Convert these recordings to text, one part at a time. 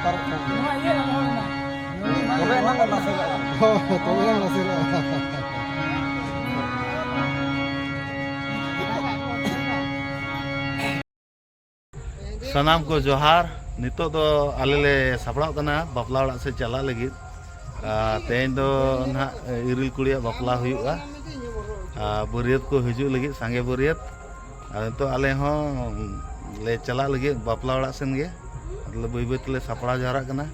सनाम को जोहार नितो तो आले सापड़ा बापला ओड़ा से चला लगी तेज दो ना इरिल कुड़िया बापला हुआ बरियत को हजू लगी सांगे बरियत तो आले हों ले चला लगी बापला ओड़ा सेन गे मतलब बई बई तले सापड़ा जारा कना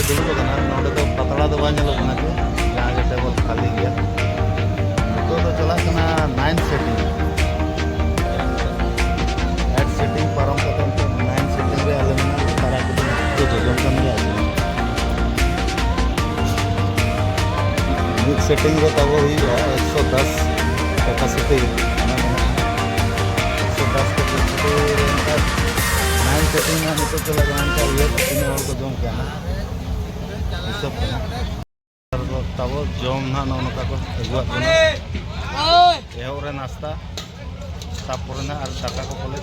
दुड़ब तो पतड़ा तो बालोगना जहाँ टेबल खाली गया तो चला 9 सेटिंग 8 सेटिंग पारम 9 सेटिंग रे आले तारा को जोजम कन गया मिड सेटिंग रे तब हुई 110 कैपेसिटी 110 कैपेसिटी 9 सेटिंग में तो चला गया ये और को जोम क्या सब तब जम ना नौका को अगुआ नाश्ता तापर दाका को पले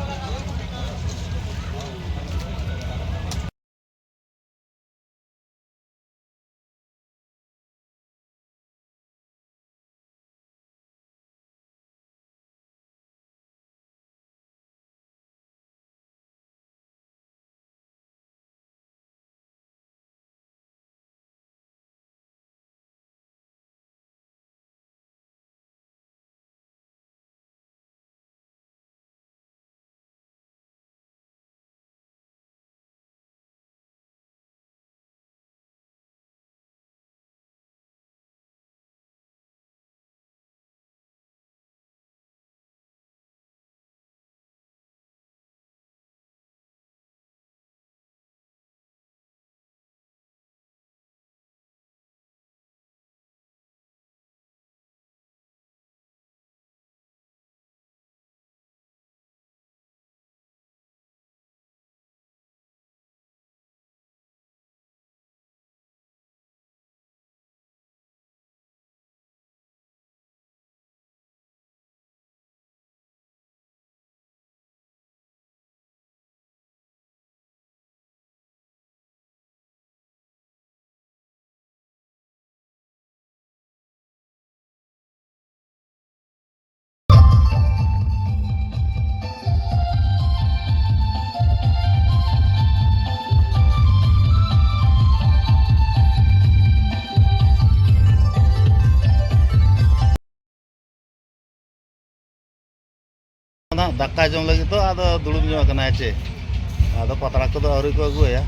दाका जम लगी तो आदो दुड़ुब ᱧᱚᱜ ᱠᱟᱱᱟ ᱪᱮ आदो पतरा को तो अवरी को अगुया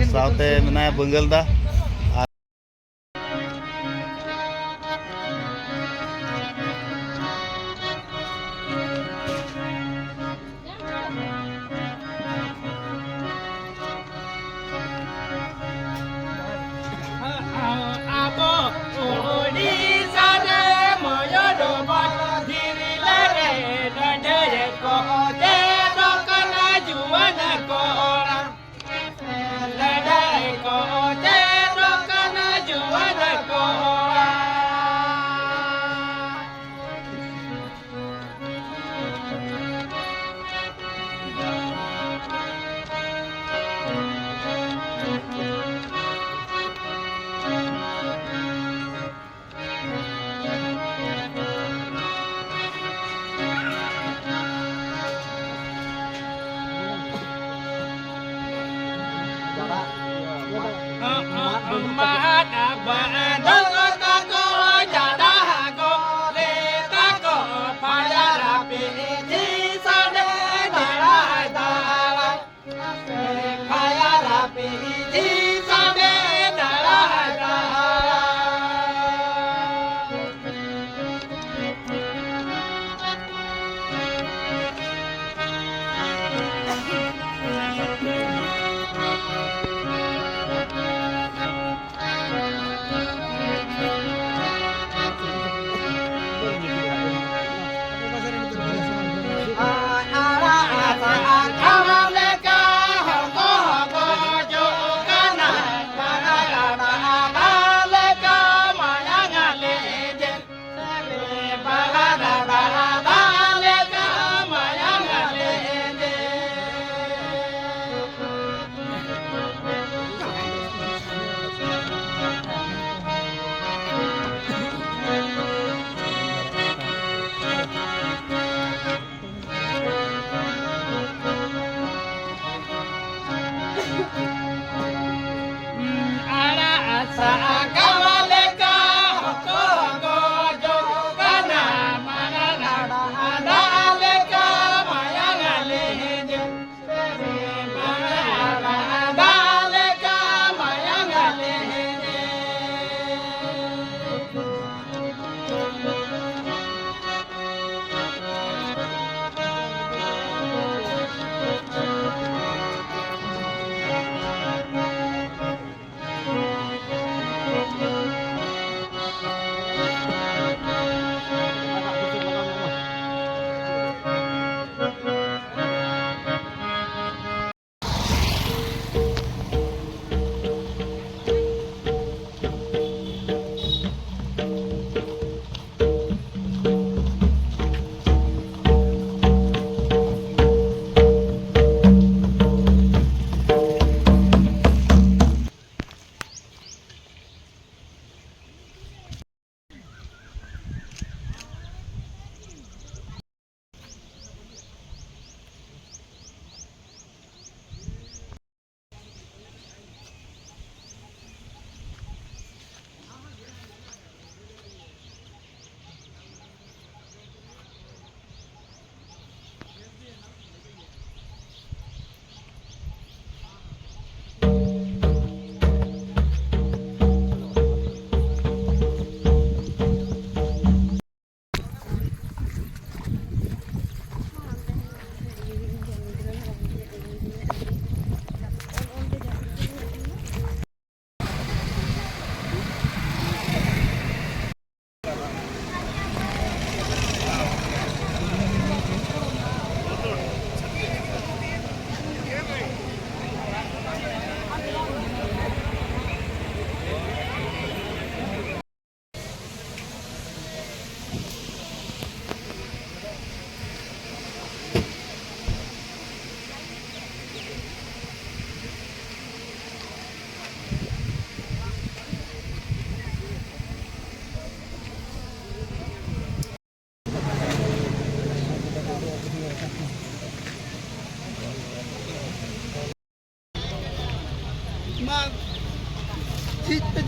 साउते मेनाय बंगल दा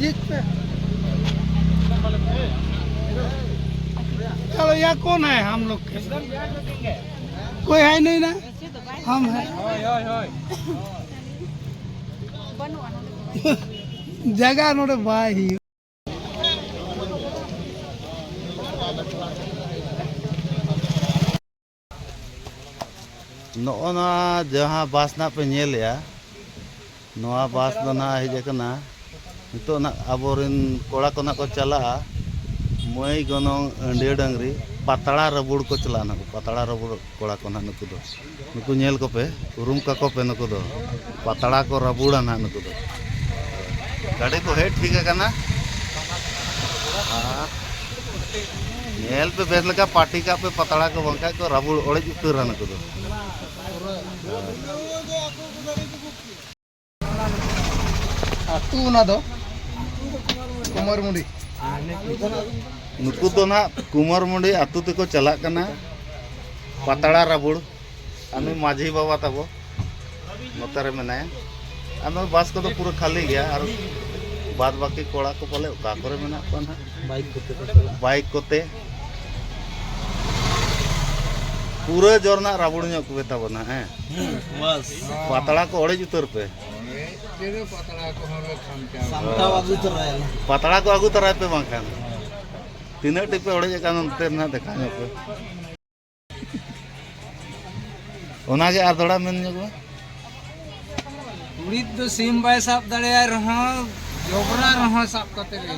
जीत पे चलो यहाँ कौन है हम लोग के कोई है नहीं ना, हम हैं। जगह नोड़े भाई नोना जहाँ बास ना पे नेल या नोआ बास दो ना हिजे कना नितो ना अबोरिन कोड़ा को ना को चला मई गनों अंडिया डंगरी पातड़ा रबुड़ को चला ना पातड़ा रबुड़ कोड़ा को ना नुकु दो नुकु नेल को पे उरुम का को पे नुकु दो पातड़ा को रबुड़ा ना नुकु दो गाड़ी को हेड ठीक है कना नेल पे बेस लगा पार्टी का पे पतड़ा को बंका को रबुड़ ओड़े उतर रहा नुकु दो तू ना दो कुमार मुंडी नुकु तो ना कुमार मुंडी आतु तक चला कना पातड़ा रबुड़ आमी माझी बाबा तबो नोतारे मेनाया आमी बास को तो पूरा खाली गया और बाद बाकी कोड़ा को पले का करे मेना कोन बाइक कोते पूरा जोरना रबुड़ ᱧᱚᱜ को बेता बना है बस पातड़ा को ओड़े उतर पे पातड़ा को आगू तराय पे बांखान तीना टिपे ओड़े जका नंते ना देखा ᱧᱚᱜ पे ओनागे आर दड़ा मेन ᱧᱚᱜ उड़ीद दो सीम बाय साब दड़े रहा जोबरा रहा साब कते ले